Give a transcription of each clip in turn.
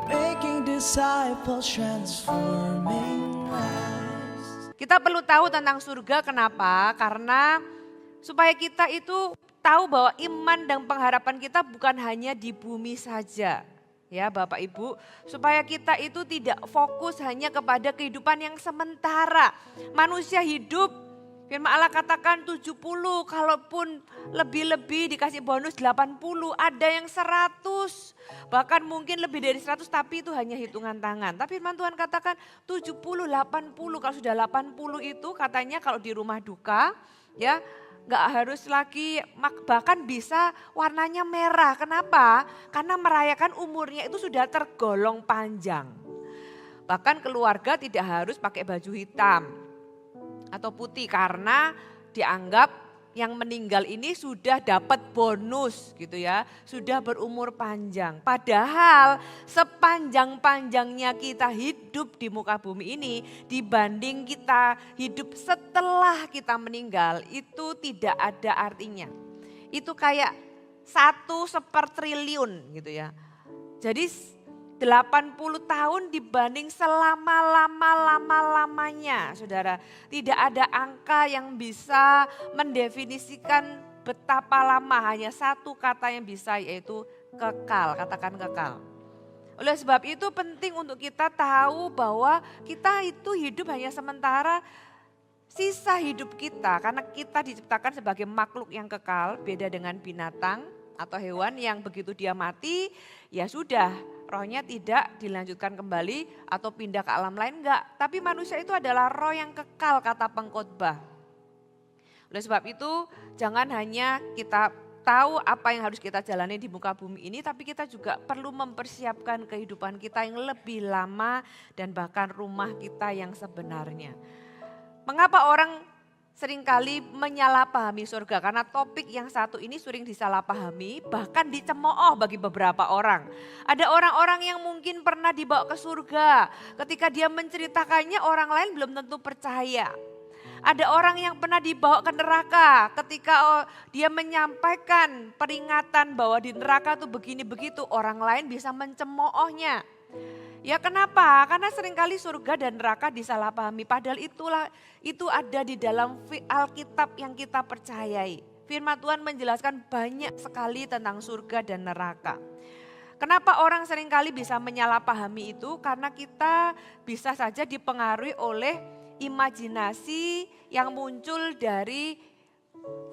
making disciples, transforming lives. Kita perlu tahu tentang surga, kenapa? Karena supaya kita itu tahu bahwa iman dan pengharapan kita bukan hanya di bumi saja. Ya Bapak Ibu, supaya kita itu tidak fokus hanya kepada kehidupan yang sementara. Manusia hidup, firman Allah katakan 70, kalaupun lebih-lebih dikasih bonus 80, ada yang 100. Bahkan mungkin lebih dari 100 tapi itu hanya hitungan tangan. Tapi firman Tuhan katakan 70, 80, kalau sudah 80 itu katanya kalau di rumah duka ya nggak harus lagi, bahkan bisa warnanya merah. Kenapa? Karena merayakan umurnya itu sudah tergolong panjang. Bahkan keluarga tidak harus pakai baju hitam atau putih karena dianggap yang meninggal ini sudah dapat bonus gitu ya, sudah berumur panjang. Padahal sepanjang-panjangnya kita hidup di muka bumi ini dibanding kita hidup setelah kita meninggal itu tidak ada artinya. Itu kayak 1/1 triliun gitu ya. Jadi 80 tahun dibanding selama-lamanya, saudara. Tidak ada angka yang bisa mendefinisikan betapa lama, hanya satu kata yang bisa yaitu kekal, katakan kekal. Oleh sebab itu penting untuk kita tahu bahwa kita itu hidup hanya sementara, sisa hidup kita karena kita diciptakan sebagai makhluk yang kekal, beda dengan binatang atau hewan yang begitu dia mati ya sudah, rohnya tidak dilanjutkan kembali atau pindah ke alam lain, enggak. Tapi manusia itu adalah roh yang kekal, kata pengkhotbah. Oleh sebab itu jangan hanya kita tahu apa yang harus kita jalani di muka bumi ini, tapi kita juga perlu mempersiapkan kehidupan kita yang lebih lama dan bahkan rumah kita yang sebenarnya. Mengapa orang seringkali menyalahpahami surga? Karena topik yang satu ini sering disalahpahami, bahkan dicemooh bagi beberapa orang. Ada orang-orang yang mungkin pernah dibawa ke surga, ketika dia menceritakannya orang lain belum tentu percaya. Ada orang yang pernah dibawa ke neraka, ketika dia menyampaikan peringatan bahwa di neraka tuh begini begitu, orang lain bisa mencemoohnya. Ya kenapa? Karena seringkali surga dan neraka disalahpahami. Padahal itu ada di dalam Alkitab yang kita percayai. Firman Tuhan menjelaskan banyak sekali tentang surga dan neraka. Kenapa orang seringkali bisa menyalahpahami itu? Karena kita bisa saja dipengaruhi oleh imajinasi yang muncul dari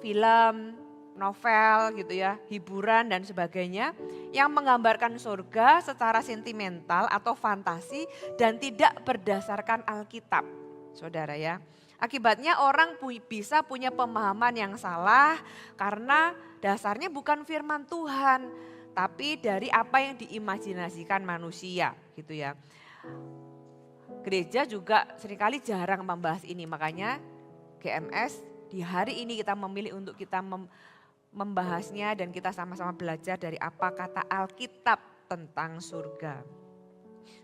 film, novel gitu ya, hiburan dan sebagainya yang menggambarkan surga secara sentimental atau fantasi dan tidak berdasarkan Alkitab, saudara ya. Akibatnya orang bisa punya pemahaman yang salah karena dasarnya bukan firman Tuhan, tapi dari apa yang diimajinasikan manusia gitu ya. Gereja juga seringkali jarang membahas ini, makanya GMS di hari ini kita memilih untuk kita membahasnya dan kita sama-sama belajar dari apa kata Alkitab tentang surga.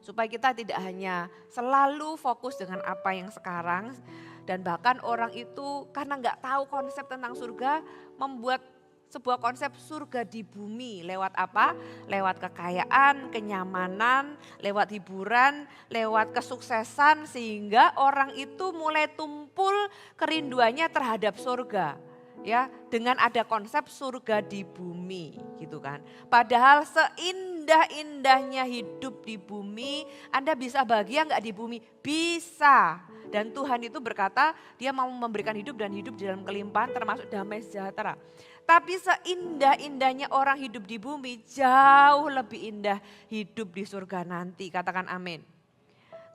Supaya kita tidak hanya selalu fokus dengan apa yang sekarang dan bahkan orang itu karena nggak tahu konsep tentang surga membuat sebuah konsep surga di bumi lewat apa? Lewat kekayaan, kenyamanan, lewat hiburan, lewat kesuksesan sehingga orang itu mulai tumpul kerinduannya terhadap surga. Ya, dengan ada konsep surga di bumi gitu kan. Padahal seindah-indahnya hidup di bumi, Anda bisa bahagia enggak di bumi? Bisa. Dan Tuhan itu berkata dia mau memberikan hidup dan hidup di dalam kelimpahan termasuk damai sejahtera. Tapi seindah-indahnya orang hidup di bumi jauh lebih indah hidup di surga nanti. Katakan amin.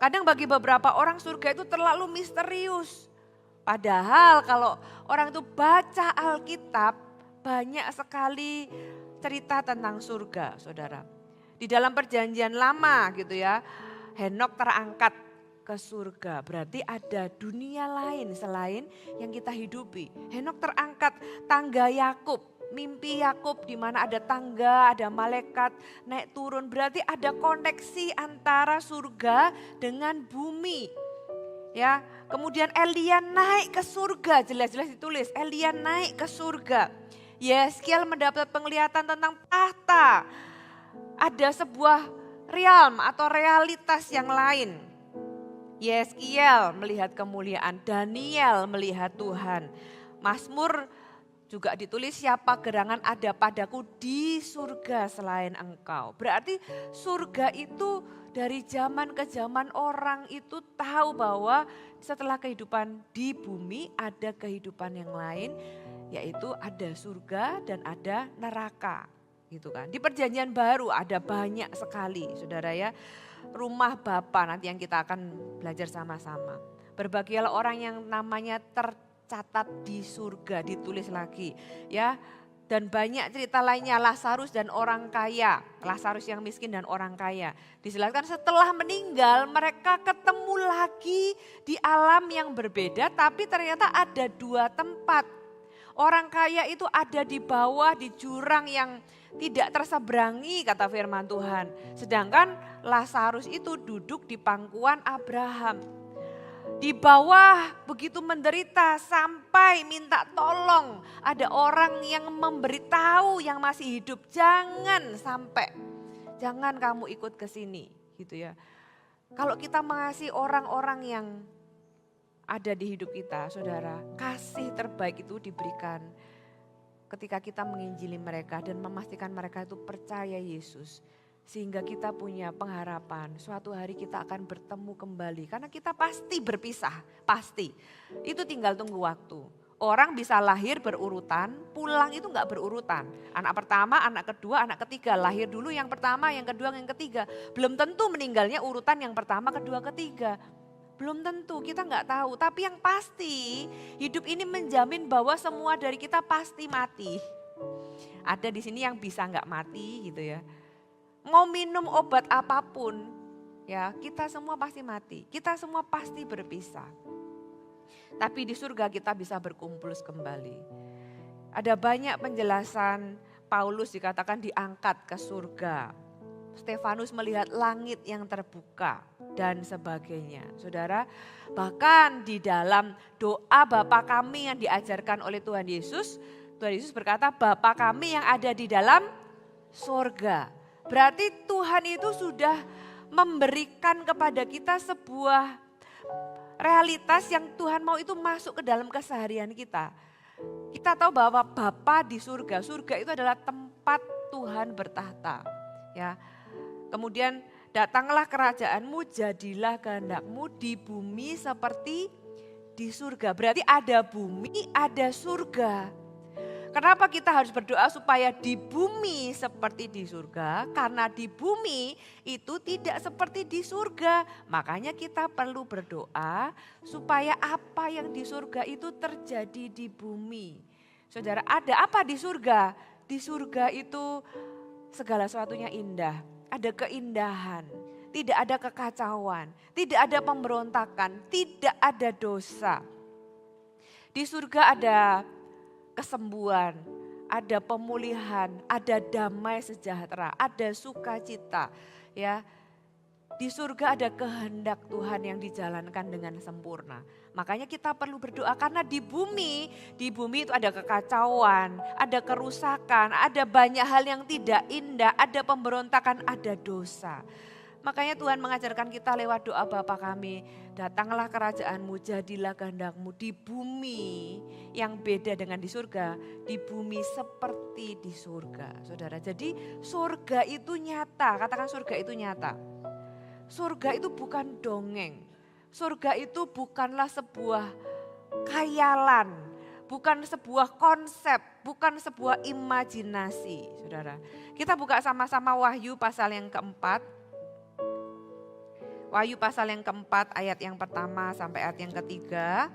Kadang bagi beberapa orang surga itu terlalu misterius. Padahal kalau orang itu baca Alkitab banyak sekali cerita tentang surga, saudara. Di dalam perjanjian lama gitu ya, Henokh terangkat ke surga. Berarti ada dunia lain selain yang kita hidupi. Henokh terangkat, tangga Yakub, mimpi Yakub di mana ada tangga, ada malaikat naik turun. Berarti ada koneksi antara surga dengan bumi. Ya, kemudian Elia naik ke surga, jelas-jelas ditulis Elia naik ke surga. Yeskiel mendapat penglihatan tentang tahta. Ada sebuah realm atau realitas yang lain. Yeskiel melihat kemuliaan, Daniel melihat Tuhan. Mazmur juga ditulis, siapa gerangan ada padaku di surga selain engkau. Berarti surga itu dari zaman ke zaman orang itu tahu bahwa setelah kehidupan di bumi ada kehidupan yang lain, yaitu ada surga dan ada neraka. Gitu kan. Di perjanjian baru ada banyak sekali saudara ya, rumah Bapa nanti yang kita akan belajar sama-sama. Berbahagialah orang yang namanya tercatat di surga, ditulis lagi ya. Dan banyak cerita lainnya, Lazarus dan orang kaya, Lazarus yang miskin dan orang kaya. Dijelaskan setelah meninggal mereka ketemu lagi di alam yang berbeda, tapi ternyata ada dua tempat. Orang kaya itu ada di bawah di jurang yang tidak terseberangi kata firman Tuhan. Sedangkan Lazarus itu duduk di pangkuan Abraham. Di bawah begitu menderita sampai minta tolong. Ada orang yang memberitahu yang masih hidup, jangan kamu ikut ke sini gitu ya. Kalau kita mengasihi orang-orang yang ada di hidup kita, saudara, kasih terbaik itu diberikan ketika kita menginjili mereka dan memastikan mereka itu percaya Yesus. Sehingga kita punya pengharapan suatu hari kita akan bertemu kembali. Karena kita pasti berpisah, pasti. Itu tinggal tunggu waktu. Orang bisa lahir berurutan, pulang itu enggak berurutan. Anak pertama, anak kedua, anak ketiga. Lahir dulu yang pertama, yang kedua, yang ketiga. Belum tentu meninggalnya urutan yang pertama, kedua, ketiga. Belum tentu, kita enggak tahu. Tapi yang pasti hidup ini menjamin bahwa semua dari kita pasti mati. Ada di sini yang bisa enggak mati gitu ya. Mau minum obat apapun, ya kita semua pasti mati. Kita semua pasti berpisah. Tapi di surga kita bisa berkumpul kembali. Ada banyak penjelasan Paulus dikatakan diangkat ke surga. Stefanus melihat langit yang terbuka dan sebagainya. Saudara, bahkan di dalam doa Bapa kami yang diajarkan oleh Tuhan Yesus berkata, Bapa kami yang ada di dalam surga. Berarti Tuhan itu sudah memberikan kepada kita sebuah realitas yang Tuhan mau itu masuk ke dalam keseharian kita. Kita tahu bahwa Bapa di surga, surga itu adalah tempat Tuhan bertahta. Ya. Kemudian datanglah kerajaanmu, jadilah kehendakmu di bumi seperti di surga. Berarti ada bumi, ada surga. Kenapa kita harus berdoa supaya di bumi seperti di surga? Karena di bumi itu tidak seperti di surga. Makanya kita perlu berdoa supaya apa yang di surga itu terjadi di bumi. Saudara, ada apa di surga? Di surga itu segala sesuatunya indah. Ada keindahan, tidak ada kekacauan, tidak ada pemberontakan, tidak ada dosa. Di surga ada kesembuhan, ada pemulihan, ada damai sejahtera, ada sukacita, ya. Di surga ada kehendak Tuhan yang dijalankan dengan sempurna. Makanya kita perlu berdoa karena di bumi itu ada kekacauan, ada kerusakan, ada banyak hal yang tidak indah, ada pemberontakan, ada dosa. Makanya Tuhan mengajarkan kita lewat doa Bapa kami, datanglah kerajaanmu, jadilah kehendakmu di bumi yang beda dengan di surga, di bumi seperti di surga. Saudara, jadi surga itu nyata, katakan surga itu nyata. Surga itu bukan dongeng, surga itu bukanlah sebuah khayalan, bukan sebuah konsep, bukan sebuah imajinasi. Saudara, kita buka sama-sama Wahyu pasal yang keempat. Wahyu pasal yang keempat ayat yang pertama sampai ayat yang ketiga.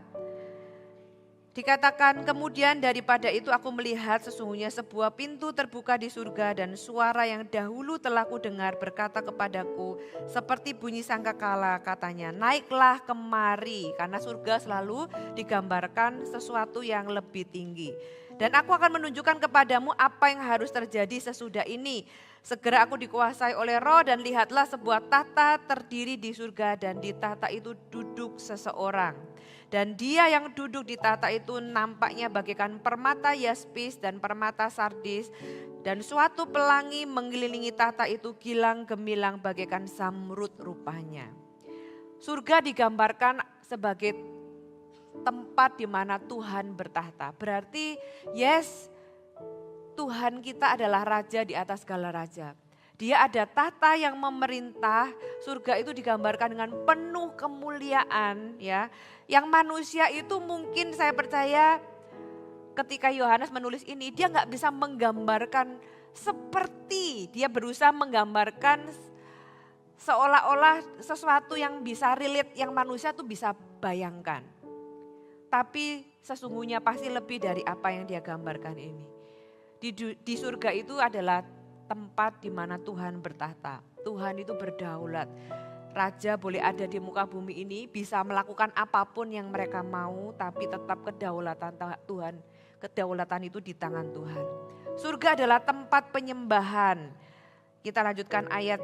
Dikatakan kemudian daripada itu aku melihat sesungguhnya sebuah pintu terbuka di surga dan suara yang dahulu telah kudengar berkata kepadaku seperti bunyi sangkakala katanya naiklah kemari karena surga selalu digambarkan sesuatu yang lebih tinggi. Dan aku akan menunjukkan kepadamu apa yang harus terjadi sesudah ini. Segera aku dikuasai oleh Roh dan lihatlah sebuah tahta terdiri di surga dan di tahta itu duduk seseorang. Dan dia yang duduk di tahta itu nampaknya bagaikan permata yaspis dan permata sardis Dan suatu pelangi mengelilingi tahta itu, gilang gemilang bagaikan zamrud rupanya. Surga digambarkan sebagai tempat di mana Tuhan bertahta. Berarti yes, Tuhan kita adalah raja di atas segala raja. Dia ada tahta yang memerintah. Surga itu digambarkan dengan penuh kemuliaan, ya. Yang manusia itu mungkin saya percaya ketika Yohanes menulis ini, dia nggak bisa menggambarkan seperti, dia berusaha menggambarkan seolah-olah sesuatu yang bisa relate, yang manusia tuh bisa bayangkan. Tapi sesungguhnya pasti lebih dari apa yang dia gambarkan ini. Di surga itu adalah tempat di mana Tuhan bertahta. Tuhan itu berdaulat. Raja boleh ada di muka bumi ini, bisa melakukan apapun yang mereka mau, tapi tetap kedaulatan Tuhan. Kedaulatan itu di tangan Tuhan. Surga adalah tempat penyembahan. Kita lanjutkan ayat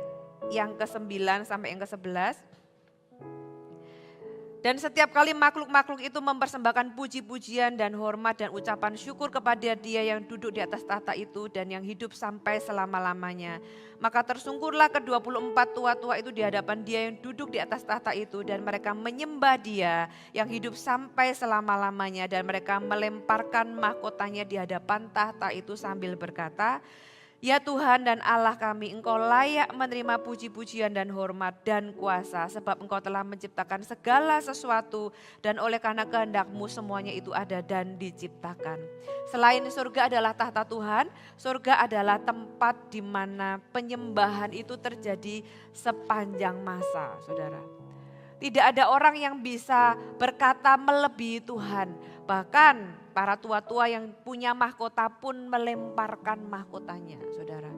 yang ke-9 sampai yang ke-11. Dan setiap kali makhluk-makhluk itu mempersembahkan puji-pujian dan hormat dan ucapan syukur kepada Dia yang duduk di atas tahta itu dan yang hidup sampai selama-lamanya. Maka tersungkurlah ke-24 tua-tua itu di hadapan Dia yang duduk di atas tahta itu dan mereka menyembah Dia yang hidup sampai selama-lamanya dan mereka melemparkan mahkotanya di hadapan tahta itu sambil berkata, "Ya Tuhan dan Allah kami, Engkau layak menerima puji-pujian dan hormat dan kuasa sebab Engkau telah menciptakan segala sesuatu dan oleh karena kehendak-Mu semuanya itu ada dan diciptakan." Selain surga adalah tahta Tuhan, surga adalah tempat di mana penyembahan itu terjadi sepanjang masa, saudara. Tidak ada orang yang bisa berkata melebihi Tuhan. Bahkan para tua-tua yang punya mahkota pun melemparkan mahkotanya, saudara.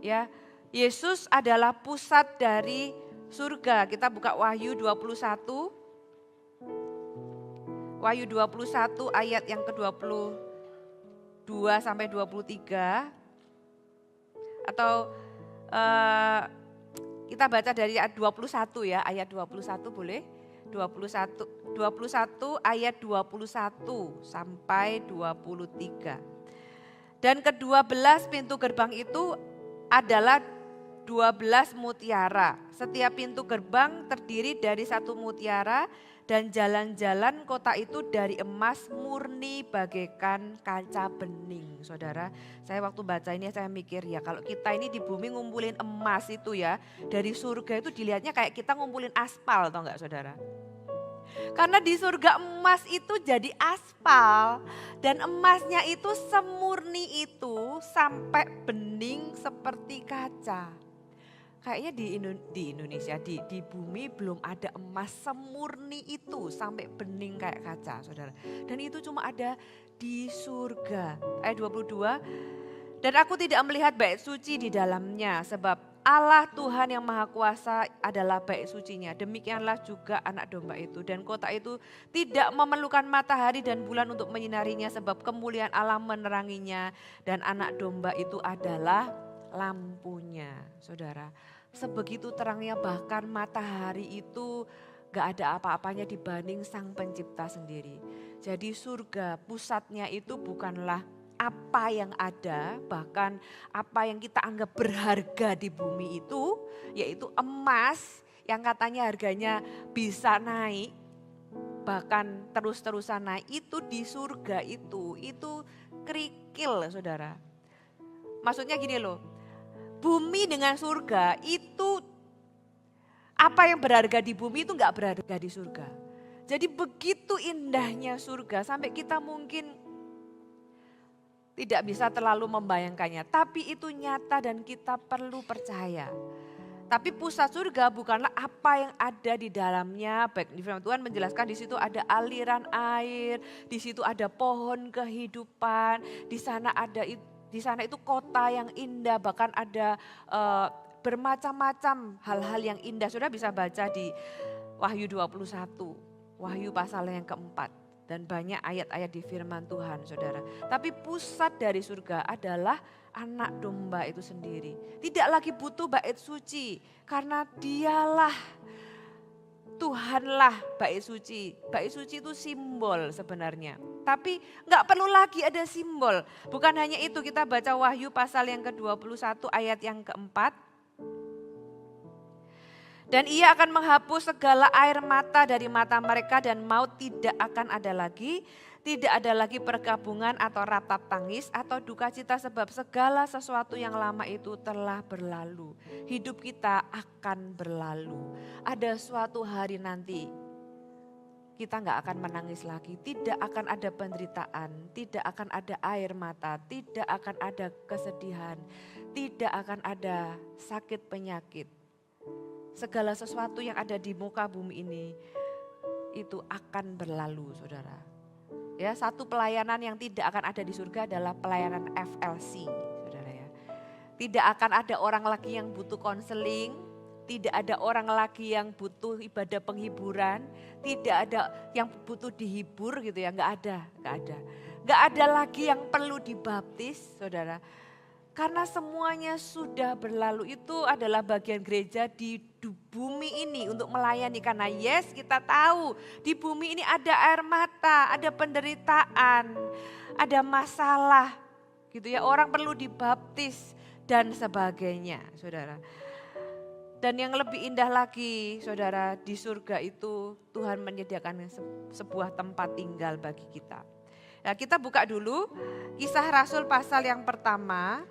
Ya, Yesus adalah pusat dari surga. Kita buka Wahyu 21. Wahyu 21 ayat yang ke-22 sampai 23. Atau kita baca dari ayat 21 ya, ayat 21 boleh? 21 ayat 21 sampai 23. Dan ke-12 pintu gerbang itu adalah 12 mutiara. Setiap pintu gerbang terdiri dari satu mutiara dan jalan-jalan kota itu dari emas murni bagaikan kaca bening. Saudara, saya waktu baca ini saya mikir ya kalau kita ini di bumi ngumpulin emas itu ya, dari surga itu dilihatnya kayak kita ngumpulin aspal, tau gak saudara? Karena di surga emas itu jadi aspal dan emasnya itu semurni itu sampai bening seperti kaca. Kayaknya di Indonesia, di bumi belum ada emas semurni itu sampai bening kayak kaca, saudara. Dan itu cuma ada di surga. Ayat 22, dan aku tidak melihat bait suci di dalamnya sebab Allah Tuhan yang Maha Kuasa adalah bait sucinya. Demikianlah juga anak domba itu. Dan kota itu tidak memerlukan matahari dan bulan untuk menyinarinya sebab kemuliaan Allah meneranginya. Dan anak domba itu adalah lampunya, saudara. Sebegitu terangnya bahkan matahari itu gak ada apa-apanya dibanding Sang Pencipta sendiri. Jadi surga pusatnya itu bukanlah apa yang ada, bahkan apa yang kita anggap berharga di bumi itu, yaitu emas yang katanya harganya bisa naik, bahkan terus-terusan naik, itu di surga itu kerikil, saudara. Maksudnya gini loh, bumi dengan surga itu apa yang berharga di bumi itu gak berharga di surga. Jadi begitu indahnya surga sampai kita mungkin tidak bisa terlalu membayangkannya. Tapi itu nyata dan kita perlu percaya. Tapi pusat surga bukanlah apa yang ada di dalamnya. Baik, di firman Tuhan menjelaskan di situ ada aliran air, di situ ada pohon kehidupan, di sana itu kota yang indah, bahkan ada bermacam-macam hal-hal yang indah. Sudah bisa baca di Wahyu 21, Wahyu pasal yang keempat. Dan banyak ayat-ayat di firman Tuhan, saudara. Tapi pusat dari surga adalah anak domba itu sendiri. Tidak lagi butuh bait suci, karena dialah Tuhanlah bait suci. Bait suci itu simbol sebenarnya. Tapi nggak perlu lagi ada simbol. Bukan hanya itu, kita baca Wahyu pasal yang ke-21 ayat yang keempat. Dan ia akan menghapus segala air mata dari mata mereka dan maut tidak akan ada lagi. Tidak ada lagi perkabungan atau ratap tangis atau duka cita sebab segala sesuatu yang lama itu telah berlalu. Hidup kita akan berlalu. Ada suatu hari nanti kita nggak akan menangis lagi. Tidak akan ada penderitaan, tidak akan ada air mata, tidak akan ada kesedihan, tidak akan ada sakit penyakit. Segala sesuatu yang ada di muka bumi ini itu akan berlalu, saudara. Ya, satu pelayanan yang tidak akan ada di surga adalah pelayanan FLC, saudara ya. Tidak akan ada orang lagi yang butuh konseling, tidak ada orang lagi yang butuh ibadah penghiburan, tidak ada yang butuh dihibur gitu ya, nggak ada. Nggak ada lagi yang perlu dibaptis, saudara. Karena semuanya sudah berlalu, itu adalah bagian gereja di bumi ini untuk melayani. Karena yes, kita tahu di bumi ini ada air mata, ada penderitaan, ada masalah gitu ya. Orang perlu dibaptis dan sebagainya, saudara. Dan yang lebih indah lagi, saudara, di surga itu Tuhan menyediakan sebuah tempat tinggal bagi kita. Nah, kita buka dulu Kisah Rasul pasal yang pertama.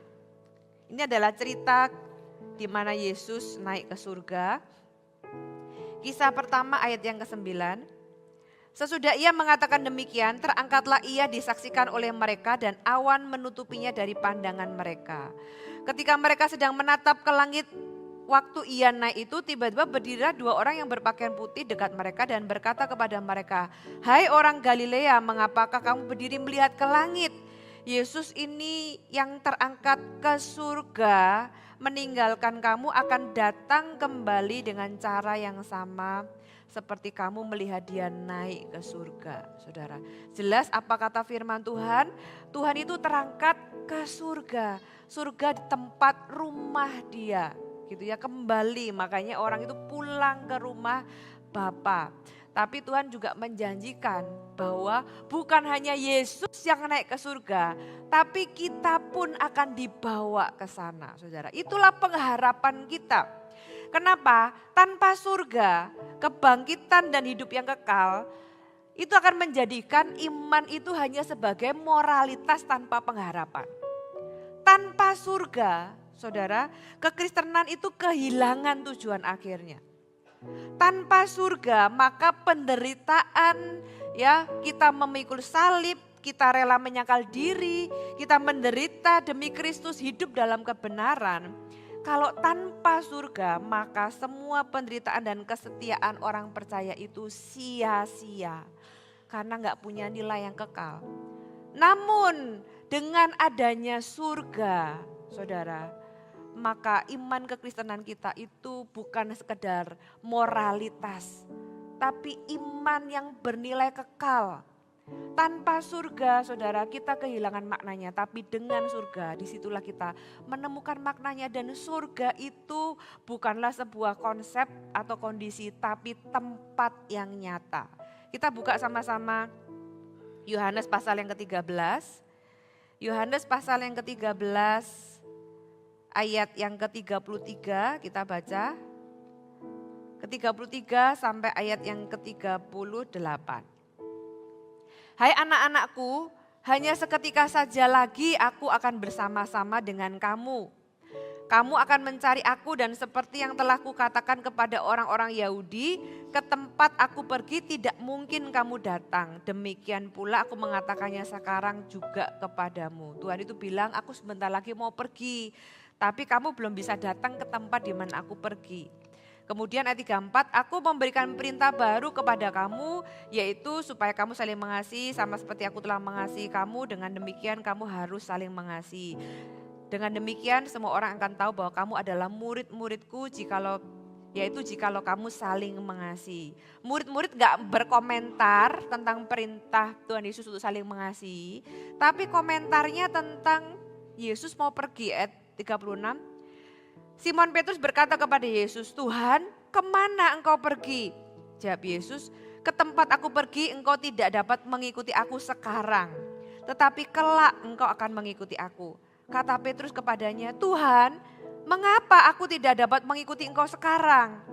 Ini adalah cerita di mana Yesus naik ke surga. Kisah pertama ayat yang ke-9. Sesudah ia mengatakan demikian, terangkatlah ia disaksikan oleh mereka dan awan menutupinya dari pandangan mereka. Ketika mereka sedang menatap ke langit, waktu ia naik itu tiba-tiba berdirilah dua orang yang berpakaian putih dekat mereka dan berkata kepada mereka, "Hai orang Galilea, mengapakah kamu berdiri melihat ke langit? Yesus ini yang terangkat ke surga meninggalkan kamu akan datang kembali dengan cara yang sama seperti kamu melihat dia naik ke surga." Saudara, jelas apa kata firman Tuhan? Tuhan itu terangkat ke surga. Surga di tempat rumah dia gitu ya, kembali. Makanya orang itu pulang ke rumah Bapa. Tapi Tuhan juga menjanjikan bahwa bukan hanya Yesus yang naik ke surga, tapi kita pun akan dibawa ke sana, saudara. Itulah pengharapan kita. Kenapa? Tanpa surga, kebangkitan dan hidup yang kekal, itu akan menjadikan iman itu hanya sebagai moralitas tanpa pengharapan. Tanpa surga, saudara, kekristenan itu kehilangan tujuan akhirnya. Tanpa surga maka penderitaan, ya, kita memikul salib, kita rela menyangkal diri, kita menderita demi Kristus, hidup dalam kebenaran. Kalau tanpa surga maka semua penderitaan dan kesetiaan orang percaya itu sia-sia karena gak punya nilai yang kekal. Namun dengan adanya surga, saudara, maka iman kekristenan kita itu bukan sekedar moralitas, tapi iman yang bernilai kekal. Tanpa surga, saudara, kita kehilangan maknanya, tapi dengan surga disitulah kita menemukan maknanya. Dan surga itu bukanlah sebuah konsep atau kondisi, tapi tempat yang nyata. Kita buka sama-sama Yohanes pasal yang ke-13. Yohanes pasal yang ke-13 ayat yang ke-33 kita baca. Ke-33 sampai ayat yang ke-38. Hai anak-anakku, hanya seketika saja lagi aku akan bersama-sama dengan kamu. Kamu akan mencari aku dan seperti yang telah kukatakan kepada orang-orang Yahudi, ke tempat aku pergi tidak mungkin kamu datang. Demikian pula aku mengatakannya sekarang juga kepadamu. Tuhan itu bilang, aku sebentar lagi mau pergi, tapi kamu belum bisa datang ke tempat di mana aku pergi. Kemudian ayat 34, aku memberikan perintah baru kepada kamu, yaitu supaya kamu saling mengasihi sama seperti aku telah mengasihi kamu. Dengan demikian kamu harus saling mengasihi. Dengan demikian semua orang akan tahu bahwa kamu adalah murid-muridku jikalau kamu saling mengasihi. Murid-murid gak berkomentar tentang perintah Tuhan Yesus untuk saling mengasihi, tapi komentarnya tentang Yesus mau pergi. Ayat 36, Simon Petrus berkata kepada Yesus, Tuhan, kemana engkau pergi? Jawab Yesus, ke tempat aku pergi engkau tidak dapat mengikuti aku sekarang. Tetapi kelak engkau akan mengikuti aku. Kata Petrus kepadanya, Tuhan, mengapa aku tidak dapat mengikuti engkau sekarang?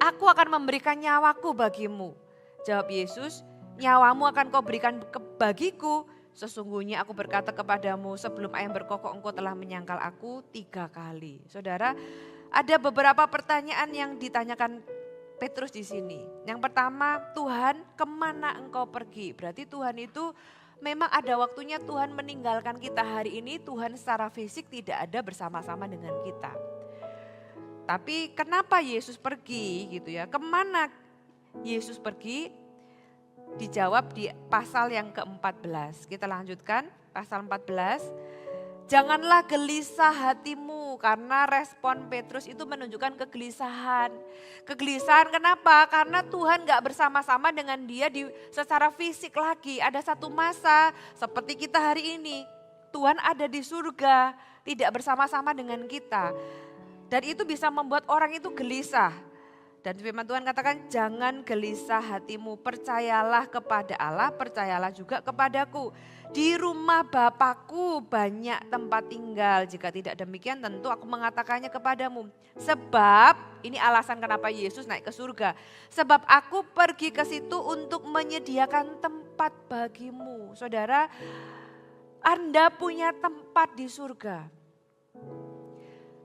Aku akan memberikan nyawaku bagimu. Jawab Yesus, nyawamu akan kau berikan bagiku. Sesungguhnya aku berkata kepadamu, sebelum ayam berkokok engkau telah menyangkal aku 3 kali. Saudara, ada beberapa pertanyaan yang ditanyakan Petrus di sini. Yang pertama, Tuhan, kemana engkau pergi? Berarti Tuhan itu memang ada waktunya Tuhan meninggalkan kita hari ini. Tuhan secara fisik tidak ada bersama-sama dengan kita. Tapi kenapa Yesus pergi gitu ya? Kemana Yesus pergi? Dijawab di pasal yang ke-14. Kita lanjutkan pasal 14. Janganlah gelisah hatimu, karena respon Petrus itu menunjukkan kegelisahan. Kegelisahan kenapa? Karena Tuhan gak bersama-sama dengan dia secara fisik lagi. Ada satu masa seperti kita hari ini. Tuhan ada di surga, tidak bersama-sama dengan kita. Dan itu bisa membuat orang itu gelisah. Dan firman Tuhan katakan, jangan gelisah hatimu, percayalah kepada Allah, percayalah juga kepadaku. Di rumah Bapakku banyak tempat tinggal, jika tidak demikian tentu aku mengatakannya kepadamu. Sebab, ini alasan kenapa Yesus naik ke surga. Sebab aku pergi ke situ untuk menyediakan tempat bagimu. Saudara, Anda punya tempat di surga.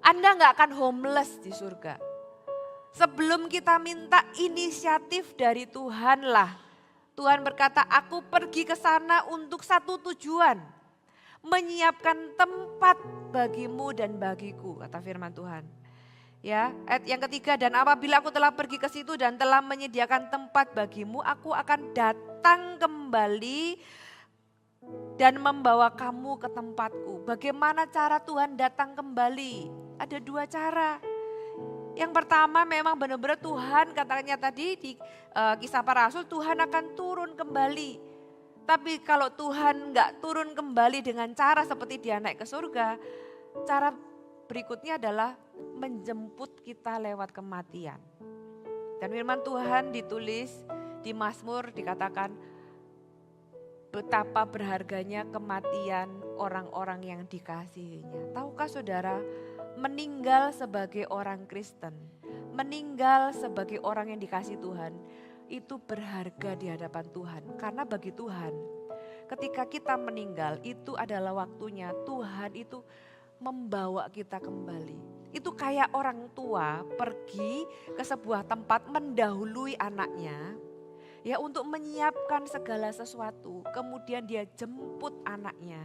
Anda gak akan homeless di surga. Sebelum kita minta inisiatif dari Tuhan lah. Tuhan berkata, aku pergi ke sana untuk satu tujuan. Menyiapkan tempat bagimu dan bagiku, kata firman Tuhan. Ya, ayat yang ketiga, dan apabila aku telah pergi ke situ dan telah menyediakan tempat bagimu, aku akan datang kembali dan membawa kamu ke tempatku. Bagaimana cara Tuhan datang kembali? Ada 2 cara. Yang pertama memang benar-benar Tuhan, katanya tadi di Kisah Para Rasul, Tuhan akan turun kembali. Tapi kalau Tuhan gak turun kembali dengan cara seperti dia naik ke surga, cara berikutnya adalah menjemput kita lewat kematian. Dan firman Tuhan ditulis di Mazmur dikatakan, betapa berharganya kematian orang-orang yang dikasihinya. Tahukah saudara, meninggal sebagai orang Kristen, meninggal sebagai orang yang dikasih Tuhan, itu berharga di hadapan Tuhan. Karena bagi Tuhan, ketika kita meninggal, itu adalah waktunya Tuhan itu membawa kita kembali. Itu kayak orang tua pergi ke sebuah tempat mendahului anaknya, ya untuk menyiapkan segala sesuatu, kemudian dia jemput anaknya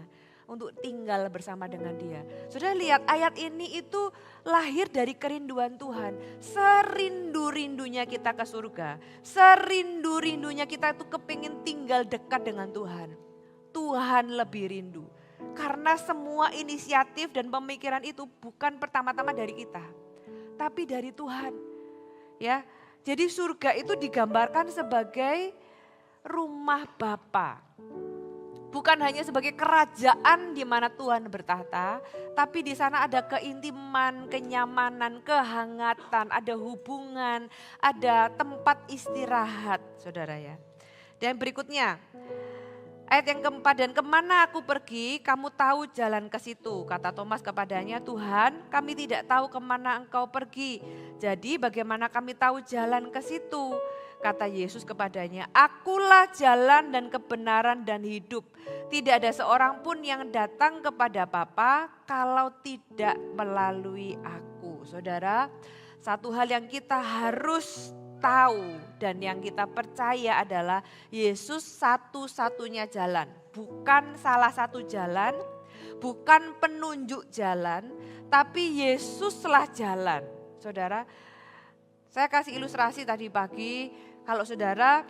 untuk tinggal bersama dengan dia. Sudah lihat ayat ini itu lahir dari kerinduan Tuhan. Serindu-rindunya kita ke surga. Serindu-rindunya kita itu kepingin tinggal dekat dengan Tuhan. Tuhan lebih rindu. Karena semua inisiatif dan pemikiran itu bukan pertama-tama dari kita. Tapi dari Tuhan. Ya, jadi surga itu digambarkan sebagai rumah Bapa. Bukan hanya sebagai kerajaan di mana Tuhan bertahta, tapi di sana ada keintiman, kenyamanan, kehangatan, ada hubungan, ada tempat istirahat, saudara ya. Dan berikutnya, ayat yang keempat, dan kemana aku pergi, kamu tahu jalan ke situ. Kata Thomas kepadanya, Tuhan, kami tidak tahu kemana engkau pergi. Jadi bagaimana kami tahu jalan ke situ? Kata Yesus kepadanya, akulah jalan dan kebenaran dan hidup. Tidak ada seorang pun yang datang kepada Bapa kalau tidak melalui aku. Saudara, satu hal yang kita harus tahu dan yang kita percaya adalah Yesus satu-satunya jalan. Bukan salah satu jalan, bukan penunjuk jalan, tapi Yesuslah jalan. Saudara, saya kasih ilustrasi tadi pagi. Kalau saudara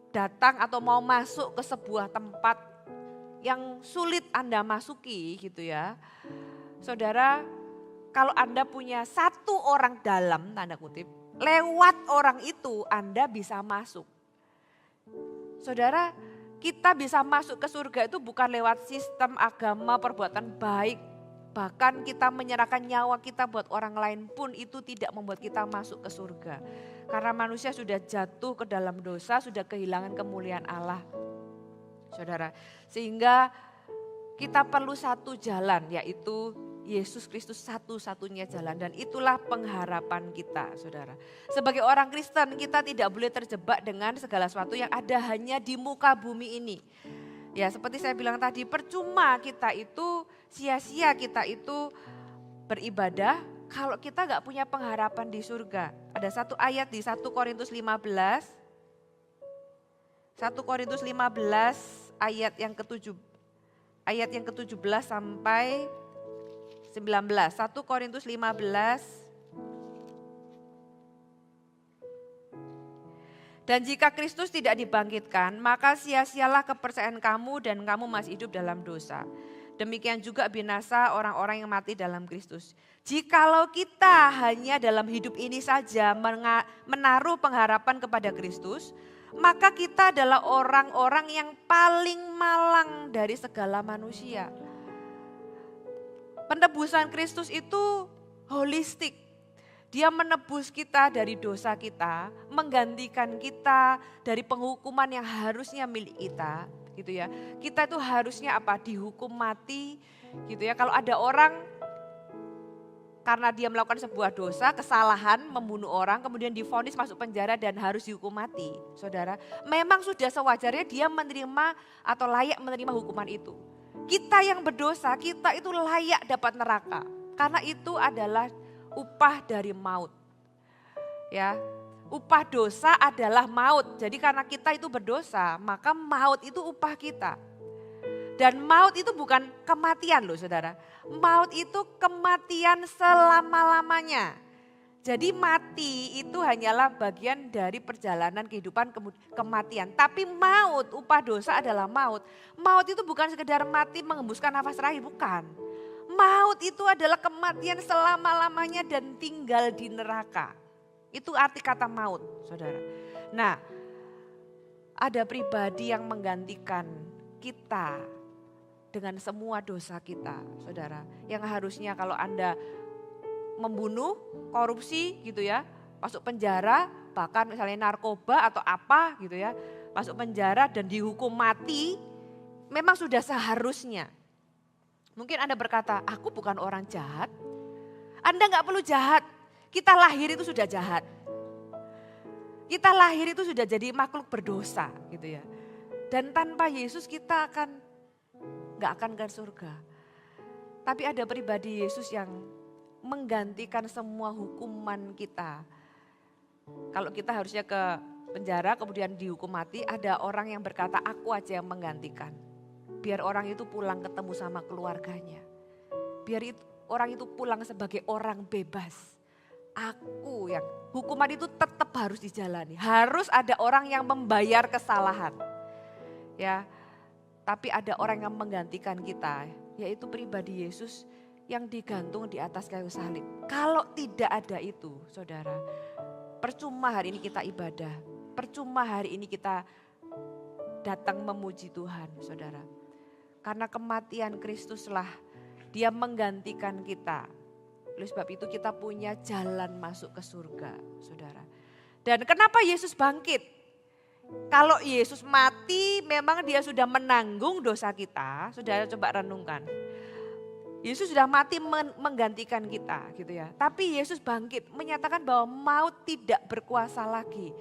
datang atau mau masuk ke sebuah tempat yang sulit Anda masuki gitu ya. Saudara, kalau Anda punya satu orang dalam, tanda kutip, lewat orang itu Anda bisa masuk. Saudara, kita bisa masuk ke surga itu bukan lewat sistem agama perbuatan baik, bahkan kita menyerahkan nyawa kita buat orang lain pun itu tidak membuat kita masuk ke surga. Karena manusia sudah jatuh ke dalam dosa, sudah kehilangan kemuliaan Allah. Saudara, sehingga kita perlu satu jalan, yaitu Yesus Kristus satu-satunya jalan, dan itulah pengharapan kita, saudara. Sebagai orang Kristen kita tidak boleh terjebak dengan segala sesuatu yang ada hanya di muka bumi ini. Ya seperti saya bilang tadi, percuma kita itu, sia-sia kita itu beribadah kalau kita gak punya pengharapan di surga. Ada satu ayat di 1 Korintus 15, 1 Korintus 15 ayat yang ke-17 sampai 19. 1 Korintus 15. Dan jika Kristus tidak dibangkitkan, maka sia-sialah kepercayaan kamu dan kamu masih hidup dalam dosa. Demikian juga binasa orang-orang yang mati dalam Kristus. Jikalau kita hanya dalam hidup ini saja menaruh pengharapan kepada Kristus, maka kita adalah orang-orang yang paling malang dari segala manusia. Penebusan Kristus itu holistik. Dia menebus kita dari dosa kita, menggantikan kita dari penghukuman yang harusnya milik kita, gitu ya. Kita itu harusnya apa? Dihukum mati, gitu ya. Kalau ada orang karena dia melakukan sebuah dosa, kesalahan, membunuh orang, kemudian divonis masuk penjara dan harus dihukum mati, saudara. Memang sudah sewajarnya dia menerima atau layak menerima hukuman itu. Kita yang berdosa, kita itu layak dapat neraka, karena itu adalah upah dari maut. Ya, upah dosa adalah maut. Jadi karena kita itu berdosa, maka maut itu upah kita. Dan maut itu bukan kematian loh saudara. Maut itu kematian selama-lamanya. Jadi mati itu hanyalah bagian dari perjalanan kehidupan kematian. Tapi maut, upah dosa adalah maut. Maut itu bukan sekedar mati menghembuskan nafas terakhir, bukan. Maut itu adalah kematian selama-lamanya dan tinggal di neraka. Itu arti kata maut, saudara. Nah, ada pribadi yang menggantikan kita dengan semua dosa kita, saudara. Yang harusnya kalau Anda membunuh, korupsi gitu ya, masuk penjara, bahkan misalnya narkoba atau apa gitu ya, masuk penjara dan dihukum mati, memang sudah seharusnya. Mungkin Anda berkata, aku bukan orang jahat. Anda gak perlu jahat, kita lahir itu sudah jahat. Kita lahir itu sudah jadi makhluk berdosa gitu ya. Dan tanpa Yesus kita gak akan ke surga. Tapi ada pribadi Yesus yang menggantikan semua hukuman kita. Kalau kita harusnya ke penjara kemudian dihukum mati, ada orang yang berkata aku aja yang menggantikan. Biar orang itu pulang ketemu sama keluarganya. Biar orang itu pulang sebagai orang bebas. Aku yang hukuman itu tetap harus dijalani. Harus ada orang yang membayar kesalahan. Ya, tapi ada orang yang menggantikan kita, yaitu pribadi Yesus yang digantung di atas kayu salib. Kalau tidak ada itu, saudara, percuma hari ini kita ibadah. Percuma hari ini kita datang memuji Tuhan, saudara. Karena kematian Kristuslah dia menggantikan kita. Oleh sebab itu kita punya jalan masuk ke surga, saudara. Dan kenapa Yesus bangkit? Kalau Yesus mati memang dia sudah menanggung dosa kita, saudara coba renungkan. Yesus sudah mati menggantikan kita gitu ya. Tapi Yesus bangkit menyatakan bahwa maut tidak berkuasa lagi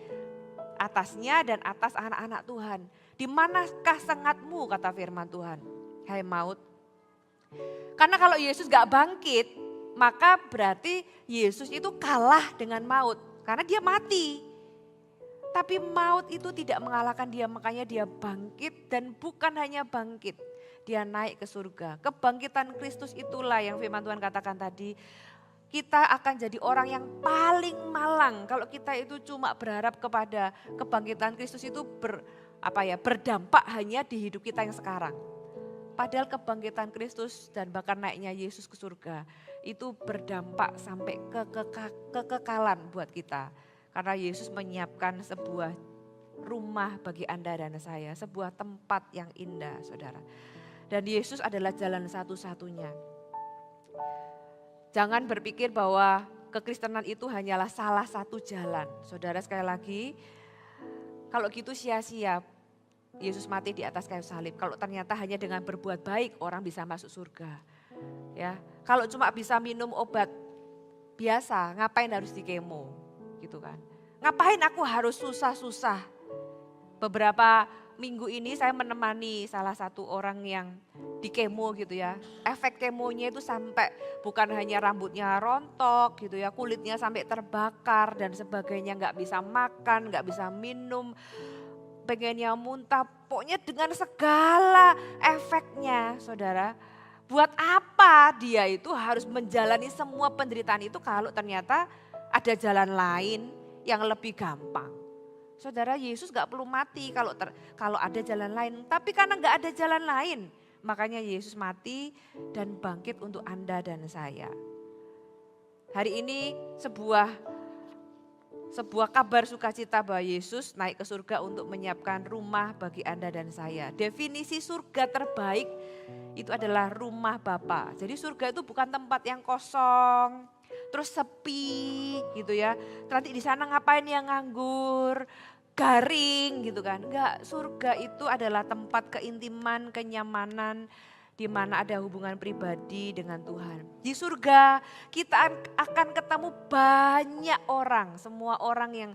atasnya dan atas anak-anak Tuhan. Di manakah sengatmu kata firman Tuhan, hai maut. Karena kalau Yesus gak bangkit, maka berarti Yesus itu kalah dengan maut. Karena dia mati. Tapi maut itu tidak mengalahkan dia, makanya dia bangkit dan bukan hanya bangkit. Dia naik ke surga. Kebangkitan Kristus itulah yang firman Tuhan katakan tadi. Kita akan jadi orang yang paling malang kalau kita itu cuma berharap kepada kebangkitan Kristus itu berdampak hanya di hidup kita yang sekarang. Padahal kebangkitan Kristus dan bahkan naiknya Yesus ke surga itu berdampak sampai kekekalan buat kita. Karena Yesus menyiapkan sebuah rumah bagi Anda dan saya, sebuah tempat yang indah, saudara. Dan Yesus adalah jalan satu-satunya. Jangan berpikir bahwa kekristenan itu hanyalah salah satu jalan. Saudara, sekali lagi, kalau gitu sia-sia Yesus mati di atas kayu salib. Kalau ternyata hanya dengan berbuat baik orang bisa masuk surga. Ya, kalau cuma bisa minum obat biasa, ngapain harus di kemo, gitu kan? Ngapain aku harus susah-susah? Beberapa minggu ini saya menemani salah satu orang yang di kemo gitu ya. Efek kemonya itu sampai bukan hanya rambutnya rontok gitu ya, kulitnya sampai terbakar dan sebagainya, nggak bisa makan, nggak bisa minum, pengennya muntah, pokoknya dengan segala efeknya, saudara. Buat apa dia itu harus menjalani semua penderitaan itu kalau ternyata ada jalan lain yang lebih gampang. Saudara, Yesus gak perlu mati kalau ada jalan lain. Tapi karena gak ada jalan lain, makanya Yesus mati dan bangkit untuk Anda dan saya. Hari ini sebuah kabar sukacita bahwa Yesus naik ke surga untuk menyiapkan rumah bagi Anda dan saya. Definisi surga terbaik itu adalah rumah Bapa. Jadi surga itu bukan tempat yang kosong, terus sepi gitu ya. Nanti di sana ngapain yang nganggur, garing gitu kan. Enggak, surga itu adalah tempat keintiman, kenyamanan, di mana ada hubungan pribadi dengan Tuhan. Di surga kita akan ketemu banyak orang, semua orang yang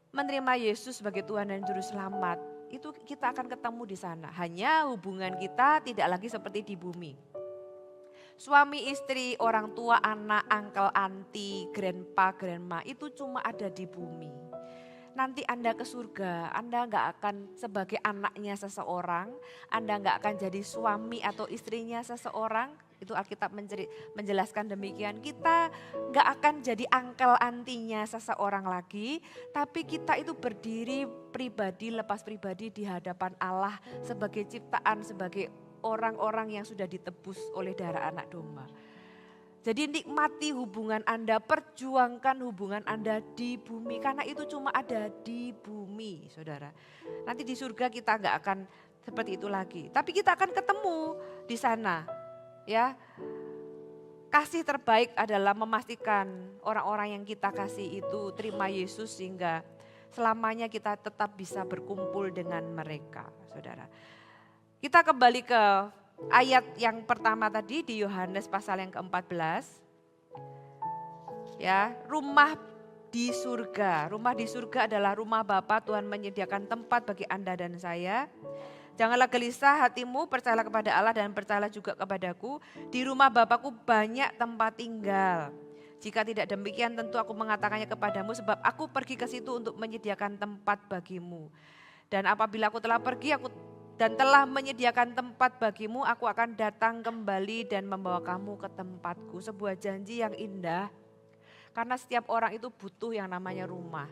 menerima Yesus sebagai Tuhan dan Juru Selamat. Itu kita akan ketemu di sana. Hanya hubungan kita tidak lagi seperti di bumi. Suami istri, orang tua, anak, uncle, auntie, grandpa, grandma itu cuma ada di bumi. Nanti Anda ke surga, Anda gak akan sebagai anaknya seseorang, Anda gak akan jadi suami atau istrinya seseorang. Itu Alkitab menjelaskan demikian. Kita gak akan jadi uncle antinya seseorang lagi, tapi kita itu berdiri pribadi, lepas pribadi di hadapan Allah sebagai ciptaan, sebagai orang-orang yang sudah ditebus oleh darah anak domba. Jadi nikmati hubungan Anda, perjuangkan hubungan Anda di bumi. Karena itu cuma ada di bumi, saudara. Nanti di surga kita nggak akan seperti itu lagi. Tapi kita akan ketemu di sana. Ya, kasih terbaik adalah memastikan orang-orang yang kita kasih itu terima Yesus sehingga selamanya kita tetap bisa berkumpul dengan mereka, saudara. Kita kembali ke ayat yang pertama tadi di Yohanes pasal yang ke-14. Ya, rumah di surga. Rumah di surga adalah rumah Bapa. Tuhan menyediakan tempat bagi Anda dan saya. Janganlah gelisah hatimu, percayalah kepada Allah dan percayalah juga kepadaku. Di rumah Bapakku banyak tempat tinggal. Jika tidak demikian tentu aku mengatakannya kepadamu sebab aku pergi ke situ untuk menyediakan tempat bagimu. Dan apabila aku telah pergi dan telah menyediakan tempat bagimu, aku akan datang kembali dan membawa kamu ke tempatku. Sebuah janji yang indah, karena setiap orang itu butuh yang namanya rumah.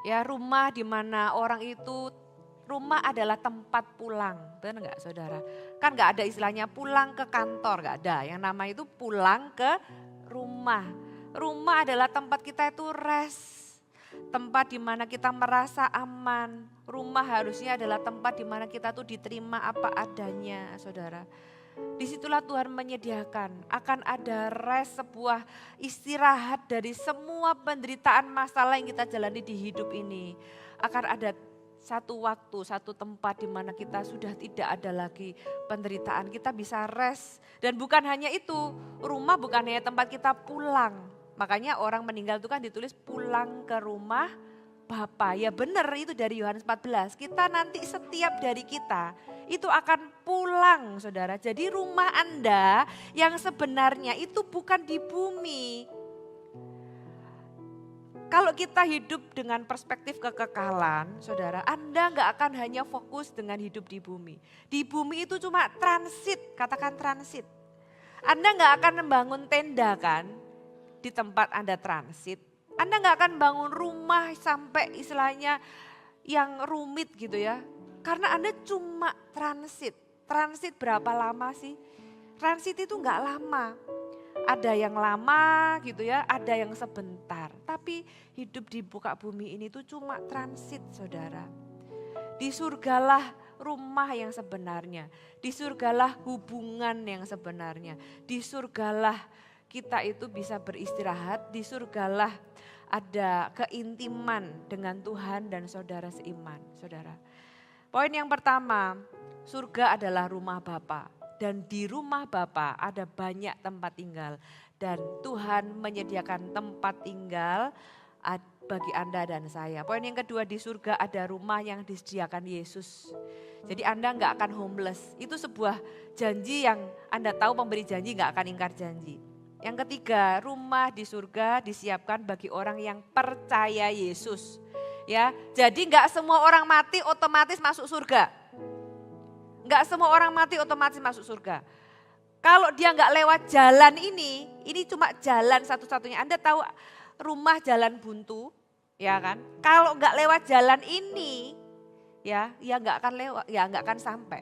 Ya, rumah di mana orang itu, rumah adalah tempat pulang, benar nggak saudara? Kan nggak ada istilahnya pulang ke kantor, nggak ada. Yang namanya itu pulang ke rumah. Rumah adalah tempat kita itu rest. Tempat di mana kita merasa aman. Rumah harusnya adalah tempat di mana kita tuh diterima apa adanya, saudara. Disitulah Tuhan menyediakan, akan ada rest, sebuah istirahat dari semua penderitaan masalah yang kita jalani di hidup ini. Akan ada satu waktu, satu tempat di mana kita sudah tidak ada lagi penderitaan, kita bisa rest. Dan bukan hanya itu, rumah bukan hanya tempat kita pulang. Makanya orang meninggal itu kan ditulis pulang ke rumah Bapa. Ya benar, itu dari Yohanes 14. Kita nanti setiap dari kita itu akan pulang, saudara. Jadi rumah Anda yang sebenarnya itu bukan di bumi. Kalau kita hidup dengan perspektif kekekalan, saudara, Anda nggak akan hanya fokus dengan hidup di bumi. Di bumi itu cuma transit, katakan transit. Anda nggak akan membangun tenda kan? Di tempat Anda transit, Anda nggak akan bangun rumah sampai istilahnya yang rumit gitu ya. Karena Anda cuma transit. Transit berapa lama sih? Transit itu nggak lama. Ada yang lama gitu ya, ada yang sebentar. Tapi hidup di muka bumi ini tuh cuma transit, saudara. Di surgalah rumah yang sebenarnya. Di surgalah hubungan yang sebenarnya. Di surgalah kita itu bisa beristirahat. Di surgalah ada keintiman dengan Tuhan dan saudara seiman. Saudara. Poin yang pertama, surga adalah rumah Bapa. Dan di rumah Bapa ada banyak tempat tinggal. Dan Tuhan menyediakan tempat tinggal bagi Anda dan saya. Poin yang kedua, di surga ada rumah yang disediakan Yesus. Jadi Anda nggak akan homeless. Itu sebuah janji yang Anda tahu pemberi janji nggak akan ingkar janji. Yang ketiga, rumah di surga disiapkan bagi orang yang percaya Yesus. Ya, jadi nggak semua orang mati otomatis masuk surga. Nggak semua orang mati otomatis masuk surga. Kalau dia nggak lewat jalan ini cuma jalan satu-satunya. Anda tahu rumah jalan buntu, ya kan? Kalau nggak lewat jalan ini, ya nggak akan lewat, ya nggak akan sampai.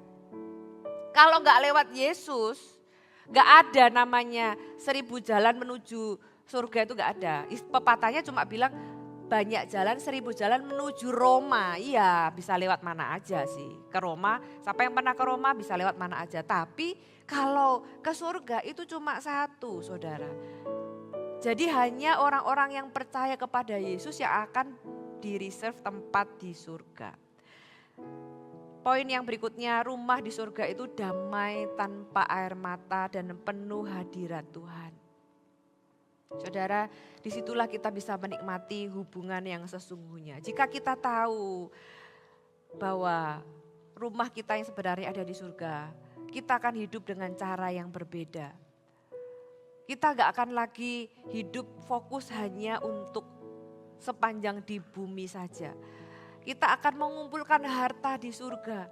Kalau nggak lewat Yesus, nggak ada namanya 1000 jalan menuju surga, itu nggak ada. Pepatahnya cuma bilang banyak jalan, 1000 jalan menuju Roma. Iya, bisa lewat mana aja sih. Ke Roma, siapa yang pernah ke Roma bisa lewat mana aja. Tapi kalau ke surga itu cuma satu, saudara. Jadi hanya orang-orang yang percaya kepada Yesus yang akan di-reserve tempat di surga. Poin yang berikutnya, rumah di surga itu damai tanpa air mata dan penuh hadirat Tuhan. Saudara, disitulah kita bisa menikmati hubungan yang sesungguhnya. Jika kita tahu bahwa rumah kita yang sebenarnya ada di surga, kita akan hidup dengan cara yang berbeda. Kita gak akan lagi hidup fokus hanya untuk sepanjang di bumi saja. Kita akan mengumpulkan harta di surga.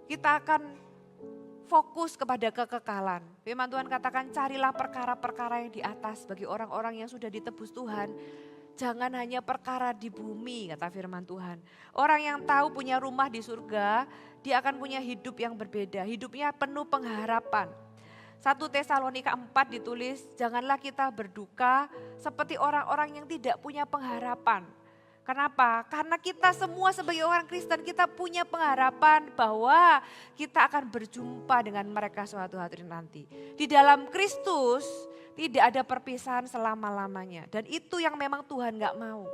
Kita akan fokus kepada kekekalan. Firman Tuhan katakan carilah perkara-perkara yang di atas bagi orang-orang yang sudah ditebus Tuhan. Jangan hanya perkara di bumi, kata firman Tuhan. Orang yang tahu punya rumah di surga, dia akan punya hidup yang berbeda. Hidupnya penuh pengharapan. 1 Tesalonika 4 ditulis, janganlah kita berduka seperti orang-orang yang tidak punya pengharapan. Kenapa? Karena kita semua sebagai orang Kristen kita punya pengharapan bahwa kita akan berjumpa dengan mereka suatu hari nanti. Di dalam Kristus tidak ada perpisahan selama-lamanya. Dan itu yang memang Tuhan gak mau.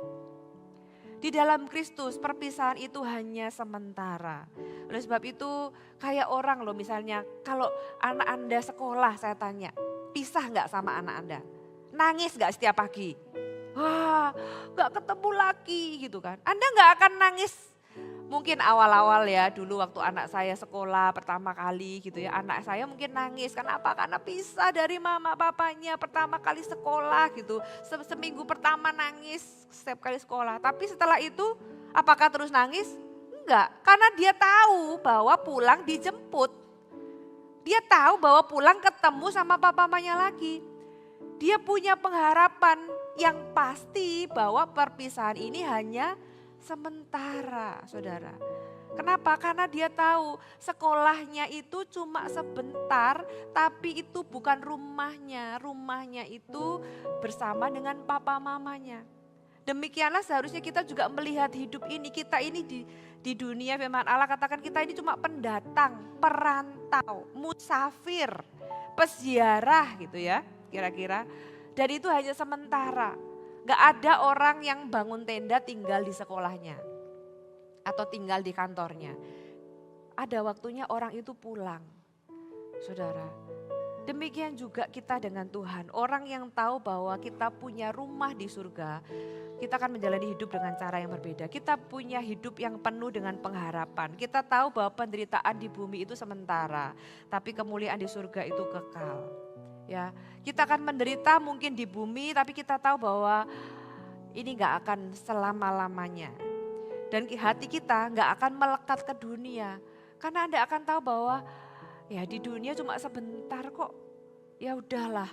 Di dalam Kristus perpisahan itu hanya sementara. Oleh sebab itu kayak orang loh misalnya kalau anak Anda sekolah saya tanya, pisah gak sama anak Anda? Nangis gak setiap pagi? Wah gak ketemu lagi gitu kan. Anda gak akan nangis mungkin awal-awal ya dulu waktu anak saya sekolah pertama kali gitu ya. Anak saya mungkin nangis kenapa? Karena pisah dari mama papanya pertama kali sekolah gitu. Seminggu pertama nangis setiap kali sekolah. Tapi setelah itu apakah terus nangis? Enggak, karena dia tahu bahwa pulang dijemput. Dia tahu bahwa pulang ketemu sama papa mamanya lagi. Dia punya pengharapan yang pasti bahwa perpisahan ini hanya sementara, saudara. Kenapa? Karena dia tahu sekolahnya itu cuma sebentar, tapi itu bukan rumahnya. Rumahnya itu bersama dengan papa mamanya. Demikianlah seharusnya kita juga melihat hidup ini. Kita ini di dunia firman Allah katakan kita ini cuma pendatang, perantau, musafir, peziarah gitu ya kira-kira. Dan itu hanya sementara. Gak ada orang yang bangun tenda tinggal di sekolahnya. Atau tinggal di kantornya. Ada waktunya orang itu pulang. Saudara, demikian juga kita dengan Tuhan. Orang yang tahu bahwa kita punya rumah di surga. Kita akan menjalani hidup dengan cara yang berbeda. Kita punya hidup yang penuh dengan pengharapan. Kita tahu bahwa penderitaan di bumi itu sementara. Tapi kemuliaan di surga itu kekal. Ya, kita akan menderita mungkin di bumi tapi kita tahu bahwa ini gak akan selama-lamanya. Dan hati kita gak akan melekat ke dunia. Karena Anda akan tahu bahwa ya di dunia cuma sebentar kok. Ya udahlah,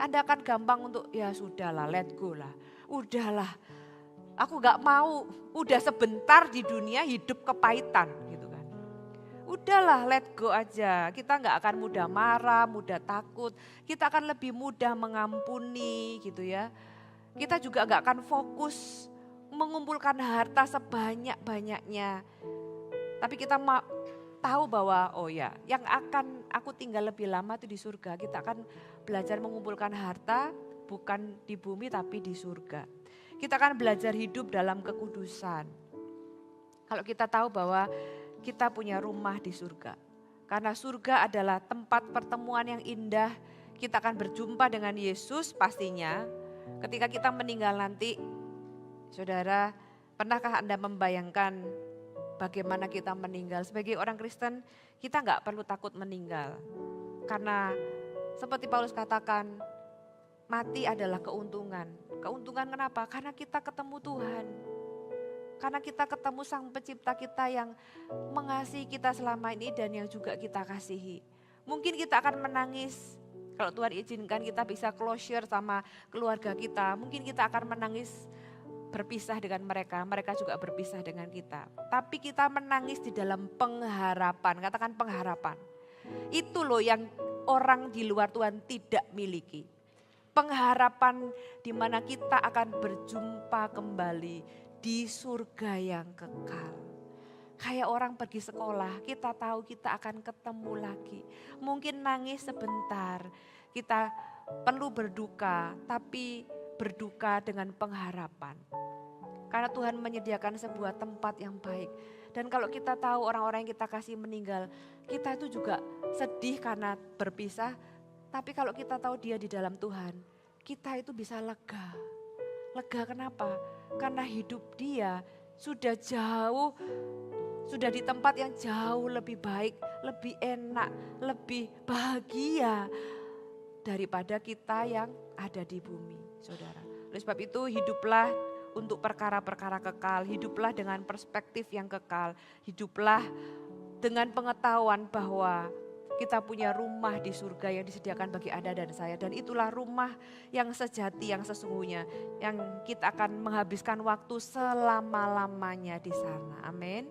Anda akan gampang untuk ya sudahlah, let go lah. Udahlah, aku gak mau udah sebentar di dunia hidup kepahitan gitu kan. Udahlah let go aja, kita gak akan mudah marah, mudah takut. Kita akan lebih mudah mengampuni gitu ya. Kita juga gak akan fokus mengumpulkan harta sebanyak-banyaknya. Tapi kita tahu bahwa oh ya, yang akan aku tinggal lebih lama itu di surga. Kita akan belajar mengumpulkan harta bukan di bumi tapi di surga. Kita akan belajar hidup dalam kekudusan. Kalau kita tahu bahwa kita punya rumah di surga. Karena surga adalah tempat pertemuan yang indah. Kita akan berjumpa dengan Yesus pastinya. Ketika kita meninggal nanti, saudara, pernahkah Anda membayangkan bagaimana kita meninggal? Sebagai orang Kristen, kita nggak perlu takut meninggal. Karena seperti Paulus katakan, mati adalah keuntungan. Keuntungan kenapa? Karena kita ketemu Tuhan. Karena kita ketemu Sang Pencipta kita yang mengasihi kita selama ini dan yang juga kita kasihi. Mungkin kita akan menangis, kalau Tuhan izinkan kita bisa closure sama keluarga kita. Mungkin kita akan menangis berpisah dengan mereka, mereka juga berpisah dengan kita. Tapi kita menangis di dalam pengharapan, katakan pengharapan. Itu loh yang orang di luar Tuhan tidak miliki. Pengharapan di mana kita akan berjumpa kembali di surga yang kekal. Kayak orang pergi sekolah, kita tahu kita akan ketemu lagi. Mungkin nangis sebentar, kita perlu berduka, tapi berduka dengan pengharapan. Karena Tuhan menyediakan sebuah tempat yang baik. Dan kalau kita tahu orang-orang yang kita kasih meninggal, kita itu juga sedih karena berpisah. Tapi kalau kita tahu dia di dalam Tuhan, kita itu bisa lega. Lega kenapa? Karena hidup dia sudah jauh, sudah di tempat yang jauh lebih baik, lebih enak, lebih bahagia daripada kita yang ada di bumi, saudara. Oleh sebab itu hiduplah untuk perkara-perkara kekal, hiduplah dengan perspektif yang kekal, hiduplah dengan pengetahuan bahwa kita punya rumah di surga yang disediakan bagi Anda dan saya. Dan itulah rumah yang sejati, yang sesungguhnya. Yang kita akan menghabiskan waktu selama-lamanya di sana. Amin.